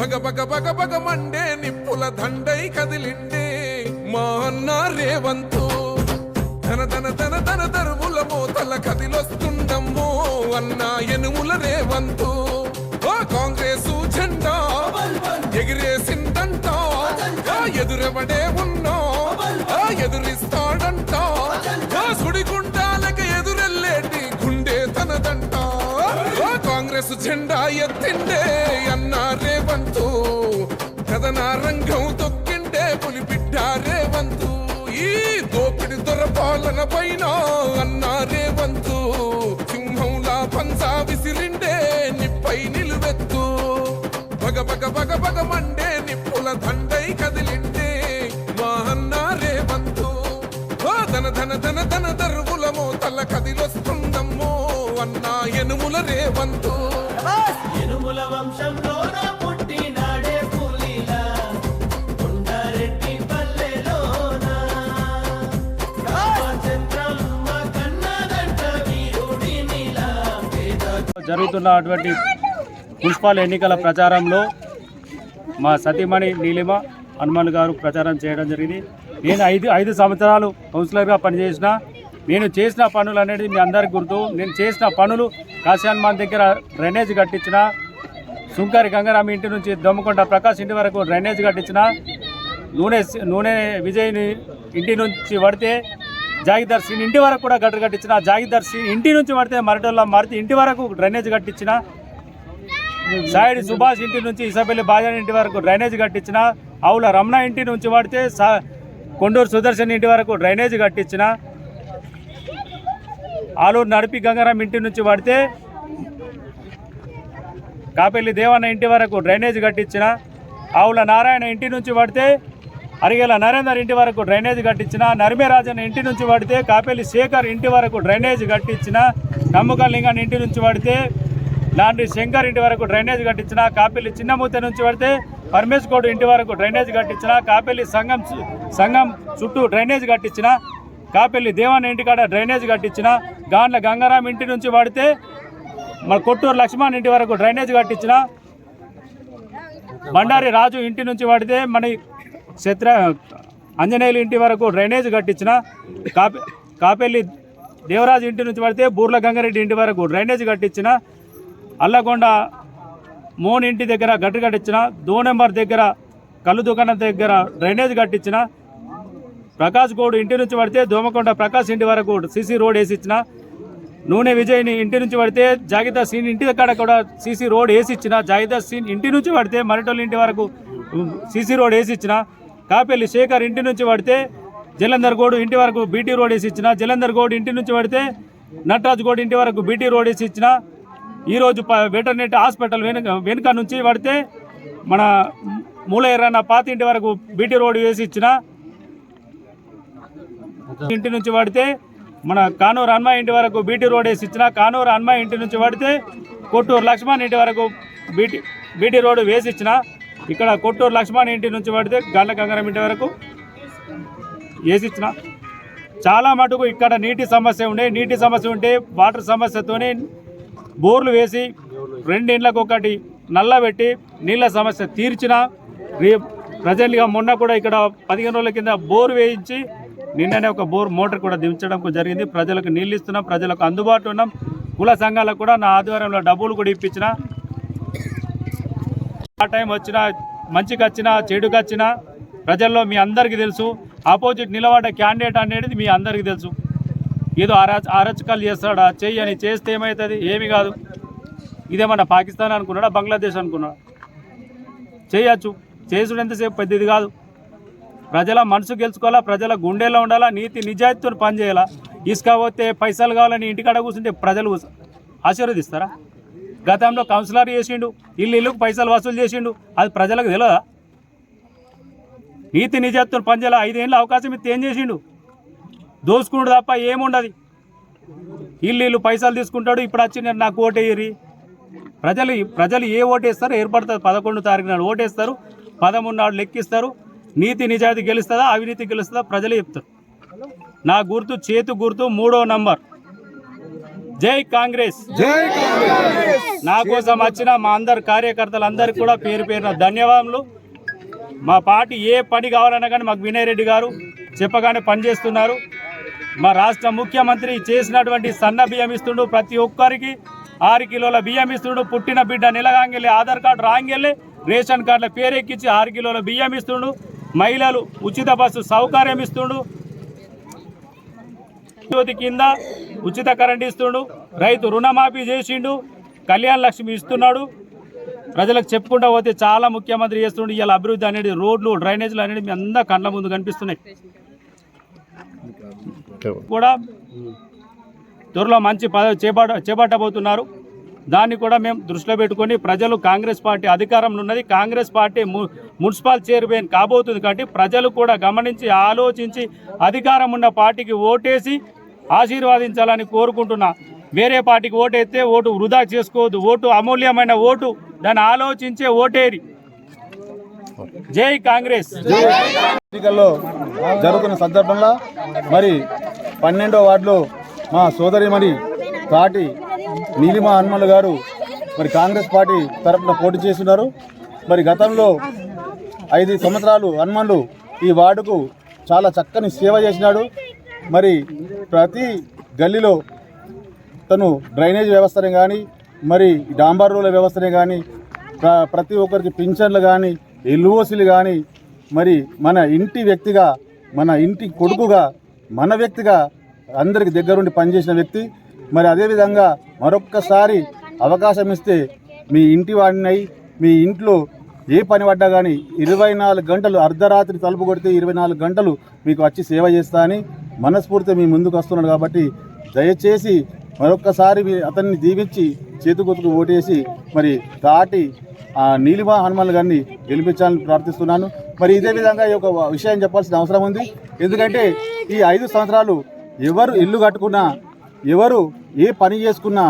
బగ బగ బగ బగ Monday నిప్పుల దండై కదిలిండే మా అన్న రేవంతు ధన ధన ధన ధన దరువుల మోతల కదిలొస్తుండమ్మో అన్న ఎనుముల రేవంతు కాంగ్రెసు జెండా ఎగిరేసిందంట ఎదురెవడే ఉన్నా ఎదురిస్తాడంట సుడిగుండాలకి ఎదురెల్లేటి గుండె తనదంట కాంగ్రెస్ జెండా ఎత్తిండే అన్న రేవంతు కథన రంగం తొక్కిండే పులిబిడ్డ రేవంతు ఈ దోపిడి దొరపాలన పైన అన్న రేవంతు సింహంలా పంజా విసిరిండే నిప్పై నిలువెత్తు బగ బగ బగ బగ మండే నిప్పుల దండై కదిలిండే మా అన్న రేవంతు ధన ధన ధన ధన దరువుల మోతల కదిలొస్తుందమ్మో అన్న ఎనుముల రేవంతు ఎనుముల వంశంలో పుట్టినాడే పులిలా కొండారెడ్డి పల్లెలోన రామచంద్రమ్మ కన్నదంట వీరుడినిలా జరుగుతున్నటువంటి మున్సిపల్ ఎన్నికల ప్రచారంలో మా సతీమణి నీలిమ హనుమాన్ గారు ప్రచారం చేయడం జరిగింది. నేను ఐదు సంవత్సరాలు కౌన్సిలర్గా పనిచేసిన. నేను చేసిన పనులు అనేది మీ అందరికి గుర్తు. నేను చేసిన పనులు కాశీ హనుమాన్ దగ్గర డ్రైనేజ్ కట్టించిన, సుంకరి గంగారాం ఇంటి నుంచి దొమ్మకొండ ప్రకాష్ ఇంటి వరకు డ్రైనేజ్ కట్టించిన, నూనె విజయ్ని ఇంటి నుంచి పడితే జాగిదర్ సింగ్ ఇంటి వరకు కూడా గట్టు కట్టించిన, జాగిదర్ సింగ్ ఇంటి నుంచి పడితే మరటోళ్ళ మారుతి ఇంటి వరకు డ్రైనేజ్ కట్టించిన, సాయిడి సుభాష్ ఇంటి నుంచి ఇసపల్లి బాజాని ఇంటి వరకు డ్రైనేజ్ కట్టించిన, ఆవుల రమణ ఇంటి నుంచి పడితే కొండూరు సుదర్శన్ ఇంటి వరకు డ్రైనేజ్ కట్టించిన, ఆలూరు నడిపి గంగారాం ఇంటి నుంచి పడితే కాపెల్లి దేవన్న ఇంటి వరకు డ్రైనేజ్ కట్టించిన, ఆవుల నారాయణ ఇంటి నుంచి పడితే అరిగేల నరేందర్ ఇంటి వరకు డ్రైనేజ్ కట్టించిన, నరిమేరాజన్ ఇంటి నుంచి పడితే కాపెల్లి శేఖర్ ఇంటి వరకు డ్రైనేజ్ కట్టించిన, నమ్మకలింగన్ ఇంటి నుంచి పడితే లాంటి శంకర్ ఇంటి వరకు డ్రైనేజ్ కట్టించిన, కాపెల్లి చిన్నమూర్తి నుంచి పడితే పరమేశ్ గౌడ్ ఇంటి వరకు డ్రైనేజ్ కట్టించిన, కాపెల్లి సంఘం చుట్టూ డ్రైనేజ్ కట్టించిన, కాపెల్లి దేవన్న ఇంటికాడ డ్రైనేజ్ కట్టించిన, గాండ్ల గంగారాం ఇంటి నుంచి పడితే మన కొట్టూరు లక్ష్మణ్ ఇంటి వరకు డ్రైనేజ్ కట్టించిన, బండారి రాజు ఇంటి నుంచి పడితే మన ఆంజనేయులు ఇంటి వరకు డ్రైనేజ్ కట్టించిన, కాపెల్లి దేవరాజు ఇంటి నుంచి పడితే బూర్ల గంగారెడ్డి ఇంటి వరకు డ్రైనేజ్ కట్టించిన, అల్లగొండ మోన్ ఇంటి దగ్గర గట్టు కట్టించిన, 2 నెంబర్ దగ్గర కళ్ళు దుకాణం దగ్గర డ్రైనేజ్ కట్టించిన, ప్రకాష్ గౌడ్ ఇంటి నుంచి పడితే దోమకొండ ప్రకాష్ ఇంటి వరకు సీసీ రోడ్ వేసిచ్చిన, నూనె విజయ్ని ఇంటి నుంచి పడితే జాగిదర్ సీన్ ఇంటి దగ్గర కూడా సీసీ రోడ్ వేసిచ్చిన, జాగిదర్ సీన్ ఇంటి నుంచి పడితే మరటోళ్ళ ఇంటి వరకు సీసీ రోడ్ వేసిచ్చిన, కాపెల్లి శేఖర్ ఇంటి నుంచి పడితే జలంధర్ గౌడ్ ఇంటి వరకు బీటీ రోడ్ వేసిచ్చిన, జలంధర్ గౌడ్ ఇంటి నుంచి పడితే నటరాజ్ గౌడ్ ఇంటి వరకు బీటీ రోడ్ వేసిచ్చిన, ఈరోజు వెటర్నరీ హాస్పిటల్ వెనుక నుంచి పడితే మన మూల ఎర్రన్న పాత ఇంటి వరకు బీటీ రోడ్ వేసి ఇచ్చిన, ఇంటి నుంచి పడితే మన కానూరు హనుమాన్ ఇంటి వరకు బీటీ రోడ్ వేసి ఇచ్చిన, కానూరు హనుమాన్ ఇంటి నుంచి పడితే కొట్టూరు లక్ష్మణ్ ఇంటి వరకు బీటీ రోడ్ వేసి ఇచ్చిన, ఇక్కడ కొట్టూరు లక్ష్మణ్ ఇంటి నుంచి పడితే గాండ్ల గంగారాం ఇంటి వరకు వేసి ఇచ్చిన. చాలా మటుకు ఇక్కడ నీటి సమస్య ఉంటే వాటర్ సమస్యతోనే బోర్లు వేసి 2 ఇండ్లకు ఒకటి నల్ల పెట్టి నీళ్ళ సమస్య తీర్చిన. ప్రజెంట్గా మొన్న కూడా ఇక్కడ 15 రోజుల కింద బోర్ వేయించి నిన్ననే ఒక బోర్ మోటార్ కూడా దించడం జరిగింది. ప్రజలకు నీళ్ళు ఇస్తున్నాం, ప్రజలకు అందుబాటులో ఉన్నాం. కుల సంఘాలకు కూడా నా ఆధ్వర్యంలో డబ్బులు కూడా ఇప్పించిన. ఆ టైం వచ్చినా మంచికి వచ్చినా చెడుకు వచ్చినా ప్రజల్లో మీ అందరికీ తెలుసు. ఆపోజిట్ నిలబడ్డ క్యాండిడేట్ అనేది మీ అందరికీ తెలుసు. ఏదో అరచకాలు చేస్తాడా, చెయ్యని చేస్తే ఏమవుతుంది? ఏమి కాదు. ఇదేమన్నా పాకిస్తాన్ అనుకున్నాడా, బంగ్లాదేశ్ అనుకున్నాడా? చేయొచ్చు. చేసుడు ఎంతసేపు పెద్దది కాదు. ప్రజల మనసు గెలుచుకోవాలా, ప్రజల గుండెల్లో ఉండాలా, నీతి నిజాయితీతో పనిచేయాలా. ఇసుక పోతే పైసలు కావాలని ఇంటికాడ కూర్చుంటే ప్రజలు ఆశీర్వదిస్తారా? గతంలో కౌన్సిలర్ చేసిండు, ఇల్లుకు పైసలు వసూలు చేసిండు, అది ప్రజలకు తెలియదా? నీతి నిజాయితీతో పనిచేయాలా. 5 ఏళ్ళ అవకాశం ఇస్తే ఏం చేసిండు? దోసుకున్నాడు తప్ప ఏముండదు. ఇల్లు పైసలు తీసుకుంటాడు. ఇప్పుడు వచ్చి నేను నాకు ఓటేయరి. ప్రజలు ఏ ఓటేస్తారో ఏర్పడుతుంది. 11 తారీఖు నాడు ఓటేస్తారు, 13 నాడు లెక్కిస్తారు. నీతి నిజాయితీ గెలుస్తుందా, అవినీతి గెలుస్తుందా ప్రజలే చెప్తారు. నా గుర్తు చేతు గుర్తు 3వ నంబర్. జై కాంగ్రెస్. నా కోసం వచ్చిన మా అందరు కార్యకర్తలందరికీ కూడా పేరు పేరున ధన్యవాదములు. మా పార్టీ ఏ పని కావాలన్నా కానీ మాకు వినయ్ రెడ్డి గారు చెప్పగానే పనిచేస్తున్నారు. మా రాష్ట్ర ముఖ్యమంత్రి చేసినటువంటి సన్న బియ్యం ఇస్తుండు, ప్రతి ఒక్కరికి 6 కిలోల బియ్యం ఇస్తుండు. పుట్టిన బిడ్డ నెలగాంగెళ్ళి ఆధార్ కార్డు రాంగెళ్ళి రేషన్ కార్డుల పేరెక్కించి 6 కిలోల బియ్యం ఇస్తుండు. మహిళలు ఉచిత బస్సు సౌకర్యం ఇస్తుండు. జ్యోతి కింద ఉచిత కరెంట్ ఇస్తుండు. రైతు రుణమాఫీ చేసిండు. కళ్యాణ లక్ష్మి ఇస్తున్నాడు. ప్రజలకు చెప్పుకుంటూ పోతే చాలా ముఖ్యమంత్రి చేస్తుండు. ఇవాళ అభివృద్ధి అనేది రోడ్లు డ్రైనేజీలు అనేది మీ అందరూ కండ్ల ముందు కనిపిస్తున్నాయి. కూడా త్వరలో మంచి పదవి చేపట్టబోతున్నారు. దాన్ని కూడా మేము దృష్టిలో పెట్టుకొని ప్రజలు కాంగ్రెస్ పార్టీ అధికారంలో ఉన్నది, కాంగ్రెస్ పార్టీ మున్సిపల్ చైర్మన్ కాబోతుంది కాబట్టి ప్రజలు కూడా గమనించి ఆలోచించి అధికారం ఉన్న పార్టీకి ఓటేసి ఆశీర్వాదించాలని కోరుకుంటున్నా. వేరే పార్టీకి ఓటేస్తే ఓటు వృధా చేసుకోవద్దు. ఓటు అమూల్యమైన ఓటు, దాన్ని ఆలోచించే ఓటేరి. జై కాంగ్రెస్. ఎన్నికల్లో జరుగుతున్న సందర్భంలో మరి 12వ వార్డులో మా సోదరిమణి తాటి నీలిమ హనుమల్ గారు మరి కాంగ్రెస్ పార్టీ తరఫున పోటీ చేస్తున్నారు. మరి గతంలో 5 సంవత్సరాలు హనుమన్లు ఈ వార్డుకు చాలా చక్కని సేవ చేసినాడు. మరి ప్రతి గల్లీలో తను డ్రైనేజ్ వ్యవస్థనే కానీ, మరి డాంబర్ రోడ్ల వ్యవస్థనే కానీ, ప్రతి ఒక్కరికి పింఛన్లు కానీ, ఎల్ఓసీలు కానీ, మరి మన ఇంటి వ్యక్తిగా, మన ఇంటి కొడుకుగా, మన వ్యక్తిగా అందరికి దగ్గరుండి పనిచేసిన వ్యక్తి. మరి అదేవిధంగా మరొక్కసారి అవకాశం ఇస్తే మీ ఇంటి వాడినై మీ ఇంట్లో ఏ పని పడ్డా కానీ 24 గంటలు, అర్ధరాత్రి తలుపు కొడితే 24 గంటలు మీకు వచ్చి సేవ చేస్తా అని మనస్ఫూర్తిగా మీ ముందుకు వస్తున్నాడు. కాబట్టి దయచేసి మరొక్కసారి అతన్ని దీవించి చేతుకొతుకు ఓటేసి మరి తాటి నీలిమ హనుమల్ గారిని గెలిపించాలని ప్రార్థిస్తున్నాను. మరి ఇదే విధంగా ఈ ఒక విషయం చెప్పాల్సిన అవసరం ఉంది. ఎందుకంటే ఈ 5 సంవత్సరాలు ఎవరు ఇల్లు కట్టుకున్నా, ఎవరు ఏ పని చేసుకున్నా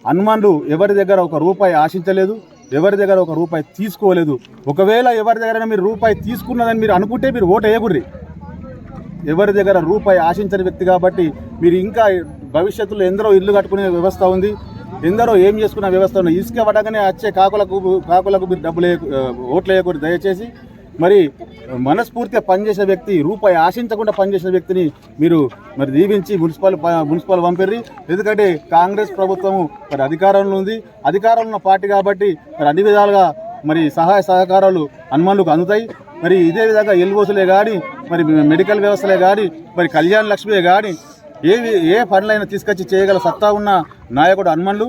హనుమాన్లు ఎవరి దగ్గర ఒక రూపాయి ఆశించలేదు, ఎవరి దగ్గర ఒక రూపాయి తీసుకోలేదు. ఒకవేళ ఎవరి దగ్గర మీరు రూపాయి తీసుకున్నదని మీరు అనుకుంటే మీరు ఓటు వేయకూడదు. ఎవరి దగ్గర రూపాయి ఆశించని వ్యక్తి కాబట్టి మీరు ఇంకా భవిష్యత్తులో ఎందరో ఇల్లు కట్టుకునే వ్యవస్థ ఉంది, ఎందరో ఏం చేసుకునే వ్యవస్థ ఉంది. ఇసుక పడగానే వచ్చే కాకులకు మీరు డబ్బులు ఓట్లు వేయకూడదు దయచేసి. మరి మనస్ఫూర్తిగా పనిచేసే వ్యక్తి, రూపాయి ఆశించకుండా పనిచేసిన వ్యక్తిని మీరు మరి దీవించి మున్సిపల్ పంపిర్రి. ఎందుకంటే కాంగ్రెస్ ప్రభుత్వము మరి అధికారంలో ఉంది, అధికారంలో ఉన్న పార్టీ కాబట్టి మరి అన్ని విధాలుగా మరి సహాయ సహకారాలు హనుమాన్లకు అందుతాయి. మరి ఇదే విధంగా ఎల్ఓసీలే కానీ, మరి మెడికల్ వ్యవస్థలే కానీ, మరి కళ్యాణ లక్ష్మియే కానీ ఏ పనులైనా తీసుకొచ్చి చేయగల సత్తా ఉన్న నాయకుడు హనుమాన్లు.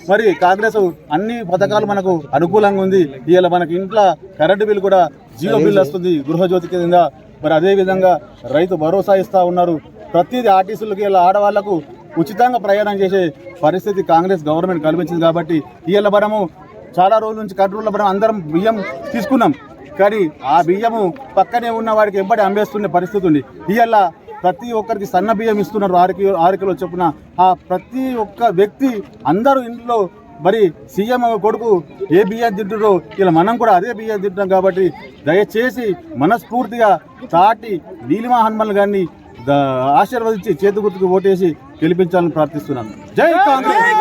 మరి కాంగ్రెస్ అన్ని పథకాలు మనకు అనుకూలంగా ఉంది. ఇవాళ మనకి ఇంట్లో కరెంటు బిల్లు కూడా 0 బిల్లు వస్తుంది గృహజ్యోతి కింద. మరి అదేవిధంగా రైతు భరోసా ఇస్తూ ఉన్నారు. ప్రతిదీ ఆర్టీసీలకి ఇలా ఆడవాళ్లకు ఉచితంగా ప్రయాణం చేసే పరిస్థితి కాంగ్రెస్ గవర్నమెంట్ కల్పించింది. కాబట్టి ఇవాళ మనము చాలా రోజుల నుంచి కంట్రోల్లో మనం అందరం బియ్యం తీసుకున్నాం, కానీ ఆ బియ్యము పక్కనే ఉన్న వాడికి ఎంబడి అమ్మేస్తున్న పరిస్థితి ఉంది. ఇవాళ ప్రతి ఒక్కరికి సన్న బియ్యం ఇస్తున్నారు 6 కిలో చొప్పున. ఆ ప్రతి ఒక్క వ్యక్తి అందరూ ఇంట్లో మరి సీఎం కొడుకు ఏ బియ్యం తింటున్నారో ఇలా మనం కూడా అదే బియ్యం తింటున్నాం. కాబట్టి దయచేసి మనస్ఫూర్తిగా తాటి నీలిమ హనుమల్ గారిని ఆశీర్వదించి చేతి గుర్తుకు ఓటేసి గెలిపించాలని ప్రార్థిస్తున్నాను. జై కాంగ్రెస్.